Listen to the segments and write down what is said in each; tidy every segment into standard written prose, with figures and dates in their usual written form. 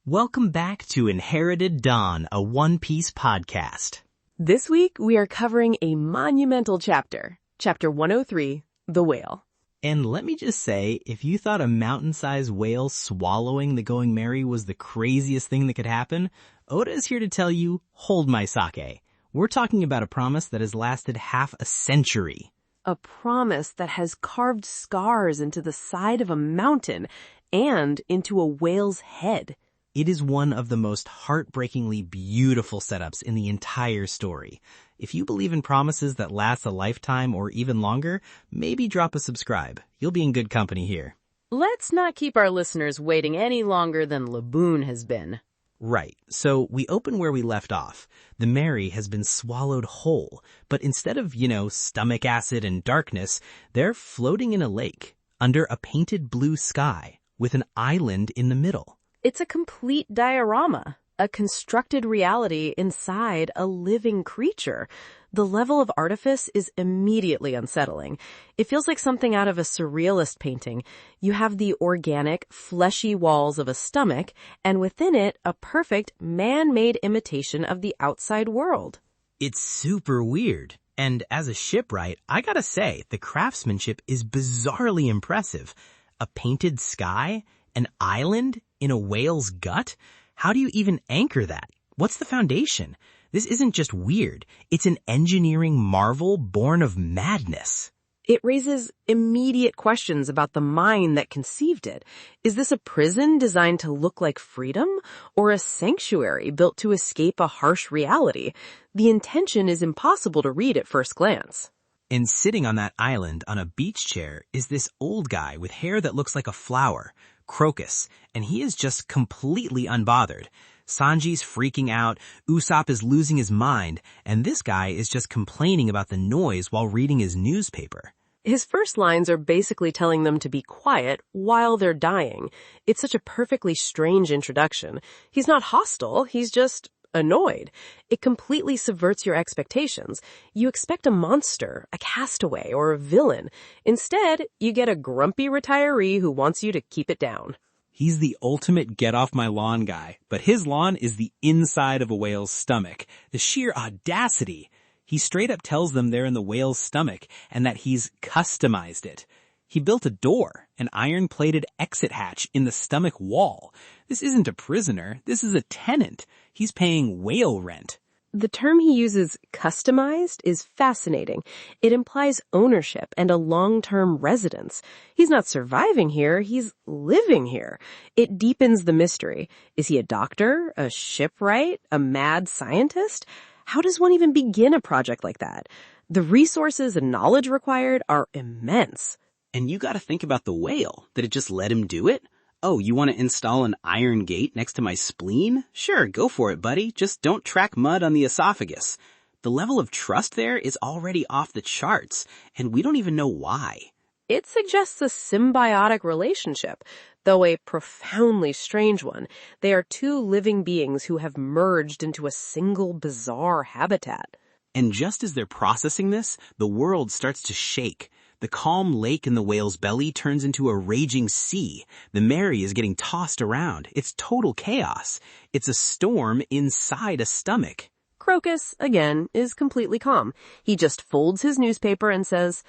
Welcome back to Inherited Dawn, a One Piece podcast. This week, we are covering a monumental chapter, Chapter 103, The Whale. And let me just say, if you thought a mountain-sized whale swallowing the Going Merry was the craziest thing that could happen, Oda is here to tell you, hold my sake. We're talking about a promise that has lasted half a century. A promise that has carved scars into the side of a mountain and into a whale's head. It is one of the most heartbreakingly beautiful setups in the entire story. If you believe in promises that last a lifetime or even longer, maybe drop a subscribe. You'll be in good company here. Let's not keep our listeners waiting any longer than Laboon has been. Right. So we open where we left off. The Merry has been swallowed whole, but instead of, stomach acid and darkness, they're floating in a lake under a painted blue sky with an island in the middle. It's a complete diorama, a constructed reality inside a living creature. The level of artifice is immediately unsettling. It feels like something out of a surrealist painting. You have the organic, fleshy walls of a stomach, and within it, a perfect, man-made imitation of the outside world. It's super weird. And as a shipwright, I gotta say, the craftsmanship is bizarrely impressive. A painted sky? An island? In a whale's gut? How do you even anchor that? What's the foundation? This isn't just weird. It's an engineering marvel born of madness. It raises immediate questions about the mind that conceived it. Is this a prison designed to look like freedom, or a sanctuary built to escape a harsh reality? The intention is impossible to read at first glance. And sitting on that island on a beach chair is this old guy with hair that looks like a flower, Crocus, and he is just completely unbothered. Sanji's freaking out, Usopp is losing his mind, and this guy is just complaining about the noise while reading his newspaper. His first lines are basically telling them to be quiet while they're dying. It's such a perfectly strange introduction. He's not hostile, he's just annoyed. It completely subverts your expectations. You expect a monster, a castaway, or a villain. Instead, you get a grumpy retiree who wants you to keep it down. He's the ultimate get-off-my-lawn guy, but his lawn is the inside of a whale's stomach. The sheer audacity! He straight up tells them they're in the whale's stomach and that he's customized it. He built a door, an iron-plated exit hatch in the stomach wall. This isn't a prisoner, this is a tenant. He's paying whale rent. The term he uses, customized, is fascinating. It implies ownership and a long-term residence. He's not surviving here, he's living here. It deepens the mystery. Is he a doctor, a shipwright, a mad scientist? How does one even begin a project like that? The resources and knowledge required are immense. And you gotta think about the whale. Did it just let him do it? Oh, you want to install an iron gate next to my spleen? Sure, go for it, buddy. Just don't track mud on the esophagus. The level of trust there is already off the charts, and we don't even know why. It suggests a symbiotic relationship, though a profoundly strange one. They are two living beings who have merged into a single bizarre habitat. And just as they're processing this, the world starts to shake. The calm lake in the whale's belly turns into a raging sea. The Merry is getting tossed around. It's total chaos. It's a storm inside a stomach. Crocus, again, is completely calm. He just folds his newspaper and says,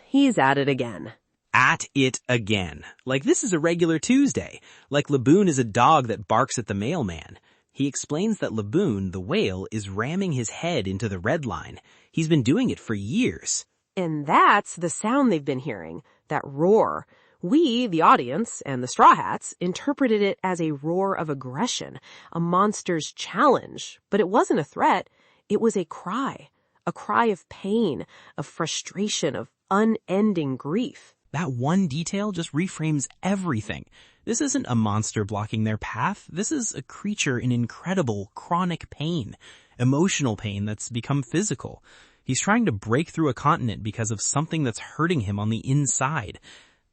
he's at it again. At it again. Like this is a regular Tuesday. Like Laboon is a dog that barks at the mailman. He explains that Laboon, the whale, is ramming his head into the red line. He's been doing it for years. And that's the sound they've been hearing, that roar. We, the audience, and the Straw Hats, interpreted it as a roar of aggression, a monster's challenge. But it wasn't a threat. It was a cry of pain, of frustration, of unending grief. That one detail just reframes everything. This isn't a monster blocking their path. This is a creature in incredible, chronic pain, emotional pain that's become physical. He's trying to break through a continent because of something that's hurting him on the inside.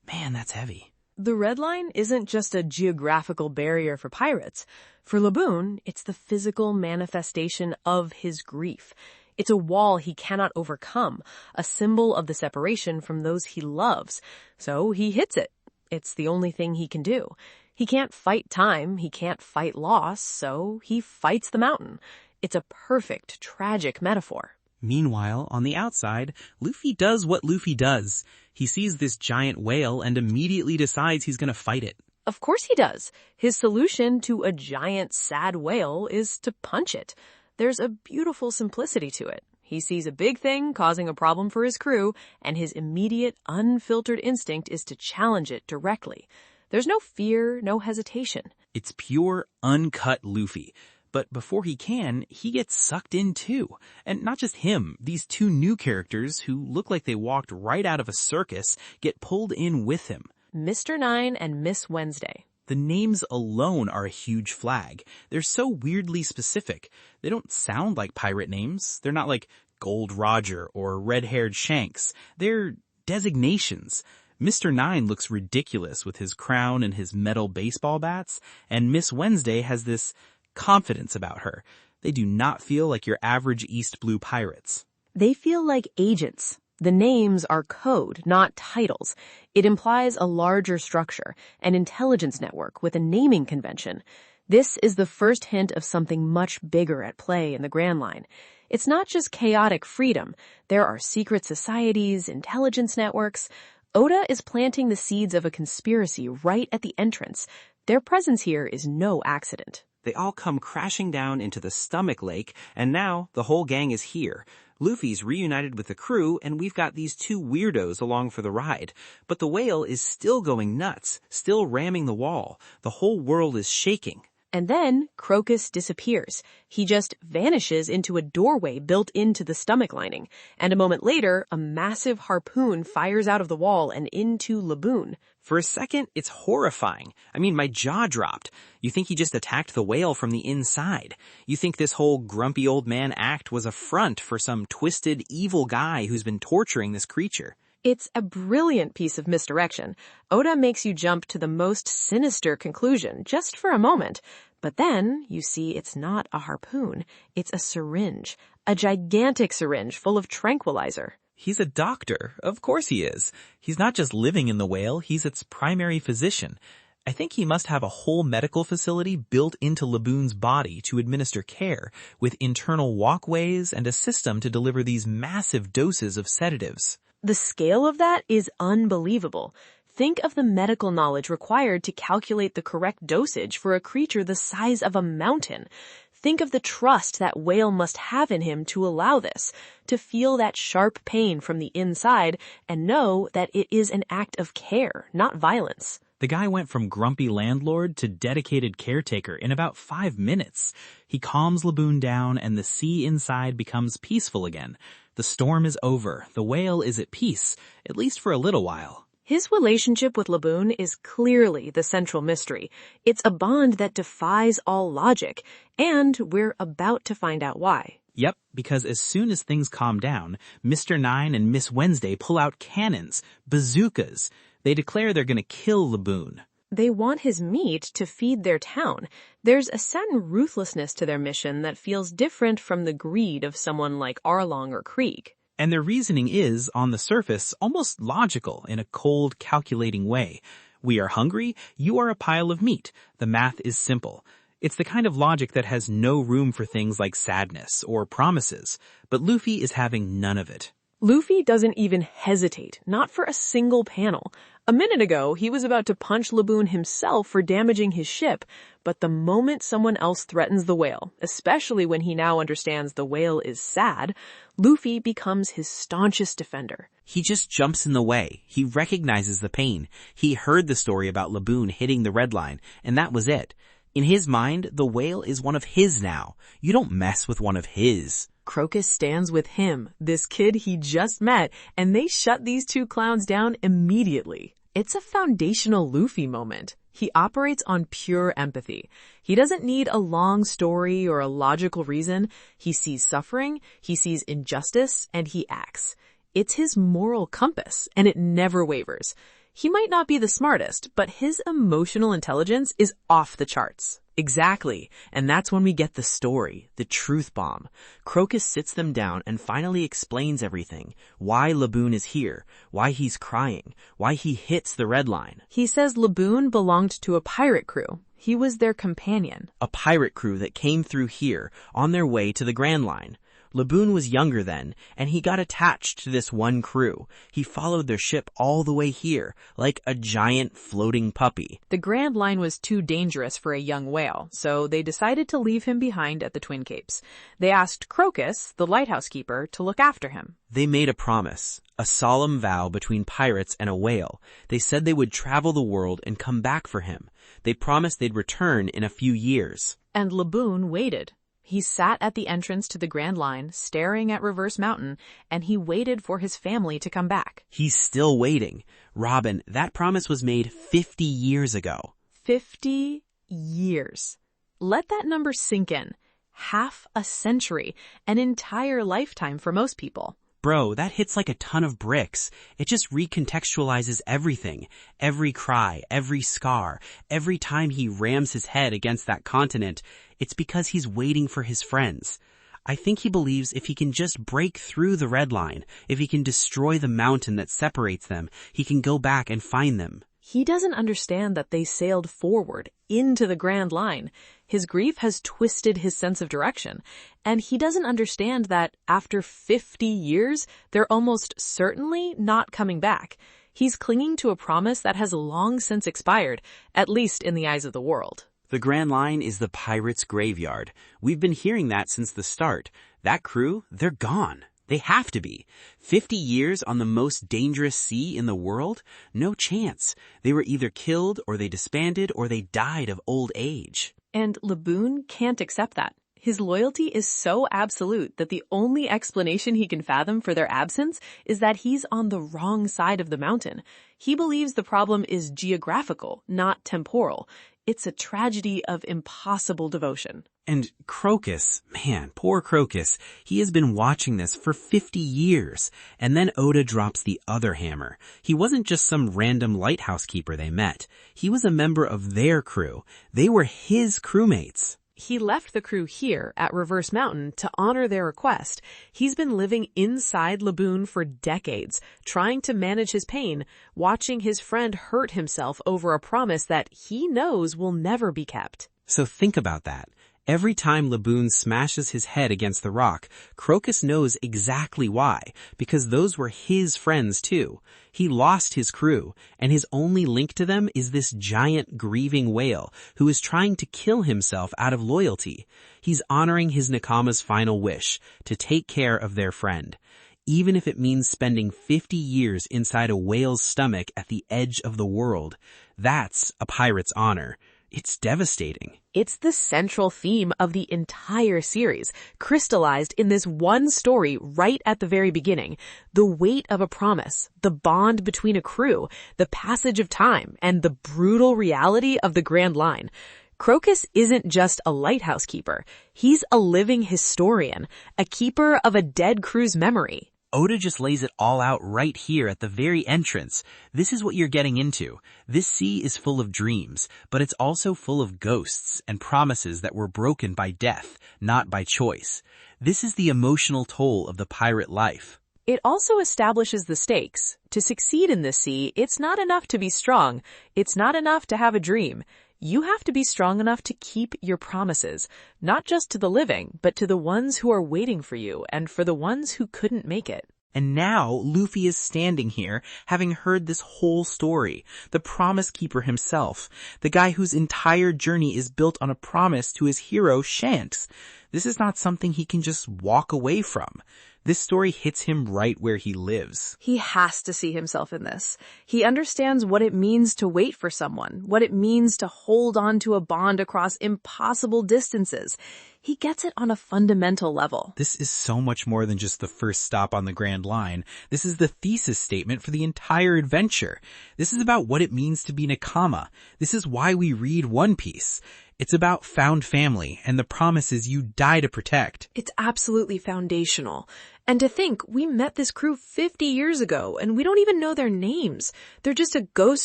Man, that's heavy. The red line isn't just a geographical barrier for pirates. For Laboon, it's the physical manifestation of his grief. It's a wall he cannot overcome, a symbol of the separation from those he loves. So he hits it. It's the only thing he can do. He can't fight time, he can't fight loss, so he fights the mountain. It's a perfect, tragic metaphor. Meanwhile, on the outside, Luffy does what Luffy does. He sees this giant whale and immediately decides he's gonna fight it. Of course he does. His solution to a giant, sad whale is to punch it. There's a beautiful simplicity to it. He sees a big thing causing a problem for his crew, and his immediate, unfiltered instinct is to challenge it directly. There's no fear, no hesitation. It's pure, uncut Luffy. But before he can, he gets sucked in too. And not just him, these two new characters who look like they walked right out of a circus get pulled in with him. Mr. Nine and Miss Wednesday. The names alone are a huge flag. They're so weirdly specific. They don't sound like pirate names. They're not like Gold Roger or Red-Haired Shanks. They're designations. Mr. Nine looks ridiculous with his crown and his metal baseball bats, and Miss Wednesday has this confidence about her. They do not feel like your average East Blue pirates. They feel like agents. The names are code, not titles. It implies a larger structure, an intelligence network with a naming convention. This is the first hint of something much bigger at play in the Grand Line. It's not just chaotic freedom. There are secret societies, intelligence networks. Oda is planting the seeds of a conspiracy right at the entrance. Their presence here is no accident. They all come crashing down into the stomach lake, and now the whole gang is here. Luffy's reunited with the crew, and we've got these two weirdos along for the ride. But the whale is still going nuts, still ramming the wall. The whole world is shaking. And then Crocus disappears. He just vanishes into a doorway built into the stomach lining. And a moment later, a massive harpoon fires out of the wall and into Laboon. For a second, it's horrifying. I mean, my jaw dropped. You think he just attacked the whale from the inside. You think this whole grumpy old man act was a front for some twisted, evil guy who's been torturing this creature. It's a brilliant piece of misdirection. Oda makes you jump to the most sinister conclusion just for a moment. But then you see it's not a harpoon. It's a syringe. A gigantic syringe full of tranquilizer. He's a doctor. Of course he is. He's not just living in the whale, he's its primary physician. I think he must have a whole medical facility built into Laboon's body to administer care, with internal walkways and a system to deliver these massive doses of sedatives. The scale of that is unbelievable. Think of the medical knowledge required to calculate the correct dosage for a creature the size of a mountain. Think of the trust that whale must have in him to allow this, to feel that sharp pain from the inside and know that it is an act of care, not violence. The guy went from grumpy landlord to dedicated caretaker in about 5 minutes. He calms Laboon down and the sea inside becomes peaceful again. The storm is over. The whale is at peace, at least for a little while. His relationship with Laboon is clearly the central mystery. It's a bond that defies all logic, and we're about to find out why. Yep, because as soon as things calm down, Mr. Nine and Miss Wednesday pull out cannons, bazookas. They declare they're gonna kill Laboon. They want his meat to feed their town. There's a certain ruthlessness to their mission that feels different from the greed of someone like Arlong or Krieg. And their reasoning is, on the surface, almost logical in a cold, calculating way. We are hungry, you are a pile of meat. The math is simple. It's the kind of logic that has no room for things like sadness or promises. But Luffy is having none of it. Luffy doesn't even hesitate, not for a single panel. A minute ago, he was about to punch Laboon himself for damaging his ship, but the moment someone else threatens the whale, especially when he now understands the whale is sad, Luffy becomes his staunchest defender. He just jumps in the way. He recognizes the pain. He heard the story about Laboon hitting the red line, and that was it. In his mind, the whale is one of his now. You don't mess with one of his. Crocus stands with him, this kid he just met, and they shut these two clowns down immediately. It's a foundational Luffy moment. He operates on pure empathy. He doesn't need a long story or a logical reason. He sees suffering, he sees injustice, and he acts. It's his moral compass, and it never wavers. He might not be the smartest, but his emotional intelligence is off the charts. Exactly, and that's when we get the story, the truth bomb. Crocus sits them down and finally explains everything. Why Laboon is here, why he's crying, why he hits the red line. He says Laboon belonged to a pirate crew. He was their companion. A pirate crew that came through here on their way to the Grand Line. Laboon was younger then, and he got attached to this one crew. He followed their ship all the way here, like a giant floating puppy. The Grand Line was too dangerous for a young whale, so they decided to leave him behind at the Twin Capes. They asked Crocus, the lighthouse keeper, to look after him. They made a promise, a solemn vow between pirates and a whale. They said they would travel the world and come back for him. They promised they'd return in a few years. And Laboon waited. He sat at the entrance to the Grand Line, staring at Reverse Mountain, and he waited for his family to come back. He's still waiting. Robin, that promise was made 50 years ago. 50 years. Let that number sink in. Half a century, an entire lifetime for most people. Bro, that hits like a ton of bricks. It just recontextualizes everything. Every cry, every scar, every time he rams his head against that continent, it's because he's waiting for his friends. I think he believes if he can just break through the red line, if he can destroy the mountain that separates them, he can go back and find them. He doesn't understand that they sailed forward into the Grand Line. His grief has twisted his sense of direction, and he doesn't understand that after 50 years, they're almost certainly not coming back. He's clinging to a promise that has long since expired, at least in the eyes of the world. The Grand Line is the pirates' graveyard. We've been hearing that since the start. That crew, they're gone. They have to be. 50 years on the most dangerous sea in the world? No chance. They were either killed or they disbanded or they died of old age. And Laboon can't accept that. His loyalty is so absolute that the only explanation he can fathom for their absence is that he's on the wrong side of the mountain. He believes the problem is geographical, not temporal. It's a tragedy of impossible devotion. And Crocus, man, poor Crocus, he has been watching this for 50 years. And then Oda drops the other hammer. He wasn't just some random lighthouse keeper they met. He was a member of their crew. They were his crewmates. He left the crew here at Reverse Mountain to honor their request. He's been living inside Laboon for decades, trying to manage his pain, watching his friend hurt himself over a promise that he knows will never be kept. So think about that. Every time Laboon smashes his head against the rock, Crocus knows exactly why, because those were his friends too. He lost his crew, and his only link to them is this giant grieving whale who is trying to kill himself out of loyalty. He's honoring his Nakama's final wish, to take care of their friend. Even if it means spending 50 years inside a whale's stomach at the edge of the world, that's a pirate's honor. It's devastating. It's the central theme of the entire series, crystallized in this one story right at the very beginning. The weight of a promise, the bond between a crew, the passage of time, and the brutal reality of the Grand Line. Crocus isn't just a lighthouse keeper. He's a living historian, a keeper of a dead crew's memory. Oda just lays it all out right here at the very entrance. This is what you're getting into. This sea is full of dreams, but it's also full of ghosts and promises that were broken by death, not by choice. This is the emotional toll of the pirate life. It also establishes the stakes. To succeed in this sea, it's not enough to be strong. It's not enough to have a dream. You have to be strong enough to keep your promises, not just to the living, but to the ones who are waiting for you and for the ones who couldn't make it. And now Luffy is standing here, having heard this whole story. The promise keeper himself, the guy whose entire journey is built on a promise to his hero, Shanks. This is not something he can just walk away from. This story hits him right where he lives. He has to see himself in this. He understands what it means to wait for someone, what it means to hold on to a bond across impossible distances. He gets it on a fundamental level. This is so much more than just the first stop on the Grand Line. This is the thesis statement for the entire adventure. This is about what it means to be Nakama. This is why we read One Piece. It's about found family and the promises you die to protect. It's absolutely foundational. And to think, we met this crew 50 years ago, and we don't even know their names. They're just a ghost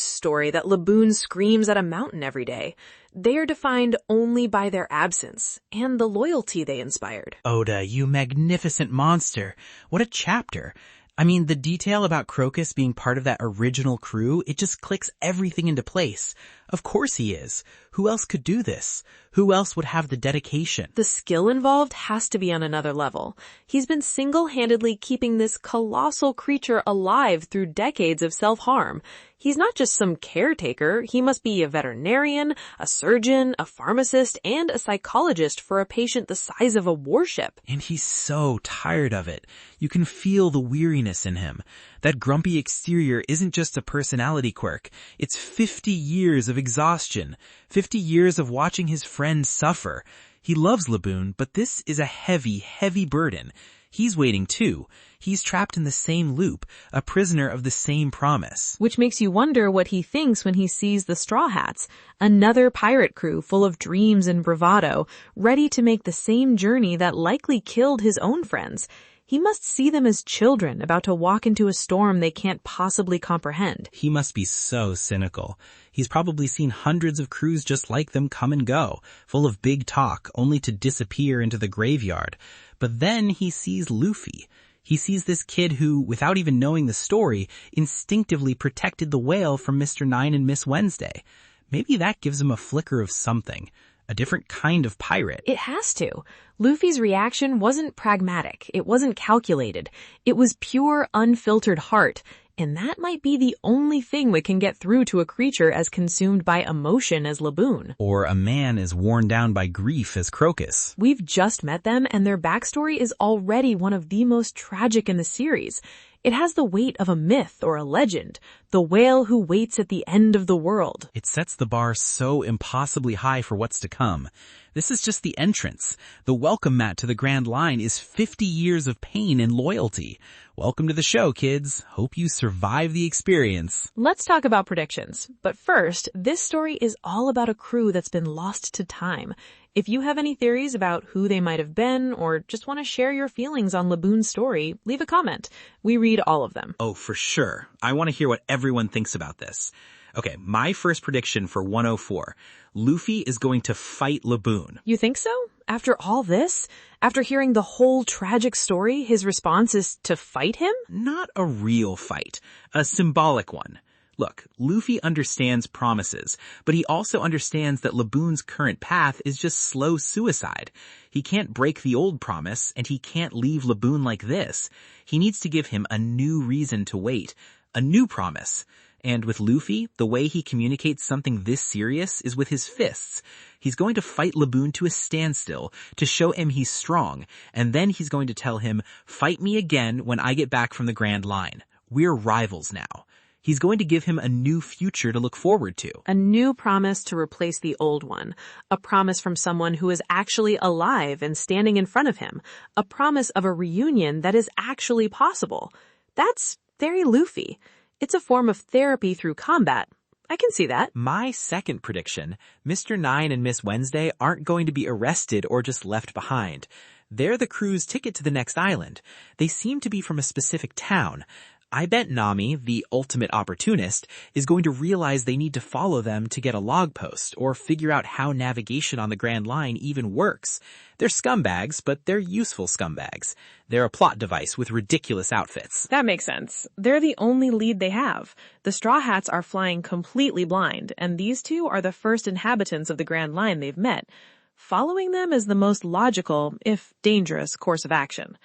story that Laboon screams at a mountain every day. They are defined only by their absence and the loyalty they inspired. Oda, you magnificent monster. What a chapter. I mean, the detail about Crocus being part of that original crew, it just clicks everything into place. Of course he is. Who else could do this? Who else would have the dedication? The skill involved has to be on another level. He's been single-handedly keeping this colossal creature alive through decades of self-harm. He's not just some caretaker. He must be a veterinarian, a surgeon, a pharmacist, and a psychologist for a patient the size of a warship. And he's so tired of it. You can feel the weariness in him. That grumpy exterior isn't just a personality quirk. It's 50 years of exhaustion, 50 years of watching his friends suffer. He loves Laboon, but this is a heavy, heavy burden. He's waiting too. He's trapped in the same loop, a prisoner of the same promise. Which makes you wonder what he thinks when he sees the Straw Hats, another pirate crew full of dreams and bravado, ready to make the same journey that likely killed his own friends. He must see them as children about to walk into a storm they can't possibly comprehend. He must be so cynical. He's probably seen hundreds of crews just like them come and go, full of big talk, only to disappear into the graveyard. But then he sees Luffy. He sees this kid who, without even knowing the story, instinctively protected the whale from Mr. Nine and Miss Wednesday. Maybe that gives him a flicker of something. A different kind of pirate. It has to. Luffy's reaction wasn't pragmatic. It wasn't calculated. It was pure, unfiltered heart. And that might be the only thing that can get through to a creature as consumed by emotion as Laboon. Or a man as worn down by grief as Crocus. We've just met them, and their backstory is already one of the most tragic in the series. It has the weight of a myth or a legend, the whale who waits at the end of the world. It sets the bar so impossibly high for what's to come. This is just the entrance. The welcome mat to the Grand Line is 50 years of pain and loyalty. Welcome to the show, kids. Hope you survive the experience. Let's talk about predictions. But first, this story is all about a crew that's been lost to time. If you have any theories about who they might have been or just want to share your feelings on Laboon's story, leave a comment. We read all of them. Oh, for sure. I want to hear what everyone thinks about this. Okay, my first prediction for 104. Luffy is going to fight Laboon. You think so? After all this? After hearing the whole tragic story, his response is to fight him? Not a real fight. A symbolic one. Look, Luffy understands promises, but he also understands that Laboon's current path is just slow suicide. He can't break the old promise, and he can't leave Laboon like this. He needs to give him a new reason to wait, a new promise. And with Luffy, the way he communicates something this serious is with his fists. He's going to fight Laboon to a standstill to show him he's strong, and then he's going to tell him, "Fight me again when I get back from the Grand Line. We're rivals now." He's going to give him a new future to look forward to. A new promise to replace the old one. A promise from someone who is actually alive and standing in front of him. A promise of a reunion that is actually possible. That's very Luffy. It's a form of therapy through combat. I can see that. My second prediction, Mr. Nine and Miss Wednesday aren't going to be arrested or just left behind. They're the crew's ticket to the next island. They seem to be from a specific town. I bet Nami, the ultimate opportunist, is going to realize they need to follow them to get a log post or figure out how navigation on the Grand Line even works. They're scumbags, but they're useful scumbags. They're a plot device with ridiculous outfits. That makes sense. They're the only lead they have. The Straw Hats are flying completely blind, and these two are the first inhabitants of the Grand Line they've met. Following them is the most logical, if dangerous, course of action.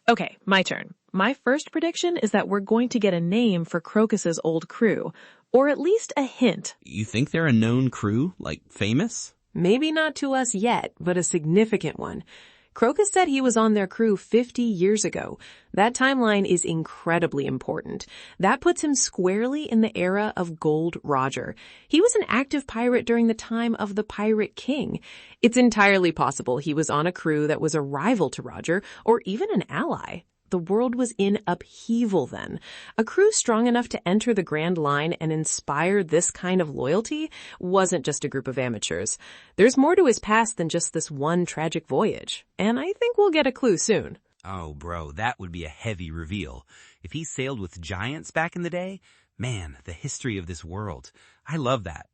Okay, my turn. My first prediction is that we're going to get a name for Crocus's old crew, or at least a hint. You think they're a known crew, like famous? Maybe not to us yet, but a significant one. Crocus said he was on their crew 50 years ago. That timeline is incredibly important. That puts him squarely in the era of Gold Roger. He was an active pirate during the time of the Pirate King. It's entirely possible he was on a crew that was a rival to Roger, or even an ally. The world was in upheaval then. A crew strong enough to enter the Grand Line and inspire this kind of loyalty wasn't just a group of amateurs. There's more to his past than just this one tragic voyage. And I think we'll get a clue soon. Oh, bro, that would be a heavy reveal. If he sailed with giants back in the day, man, the history of this world. I love that.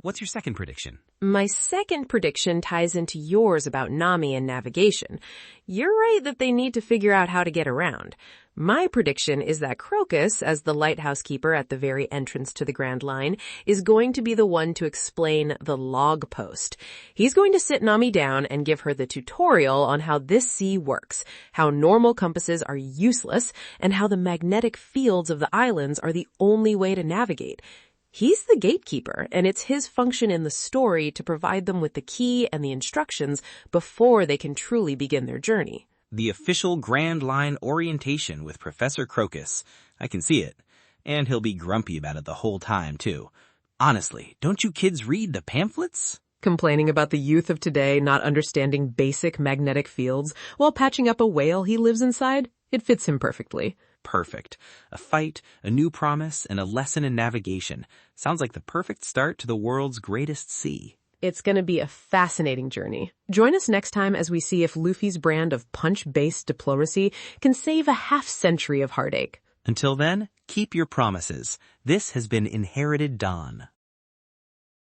What's your second prediction? My second prediction ties into yours about Nami and navigation. You're right that they need to figure out how to get around. My prediction is that Crocus, as the lighthouse keeper at the very entrance to the Grand Line, is going to be the one to explain the log post. He's going to sit Nami down and give her the tutorial on how this sea works, how normal compasses are useless, and how the magnetic fields of the islands are the only way to navigate. He's the gatekeeper, and it's his function in the story to provide them with the key and the instructions before they can truly begin their journey. The official Grand Line orientation with Professor Crocus. I can see it. And he'll be grumpy about it the whole time, too. Honestly, don't you kids read the pamphlets? Complaining about the youth of today not understanding basic magnetic fields while patching up a whale he lives inside? It fits him perfectly. Perfect. A fight, a new promise, and a lesson in navigation. Sounds like the perfect start to the world's greatest sea. It's going to be a fascinating journey. Join us next time as we see if Luffy's brand of punch-based diplomacy can save a half-century of heartache. Until then, keep your promises. This has been Inherited Dawn.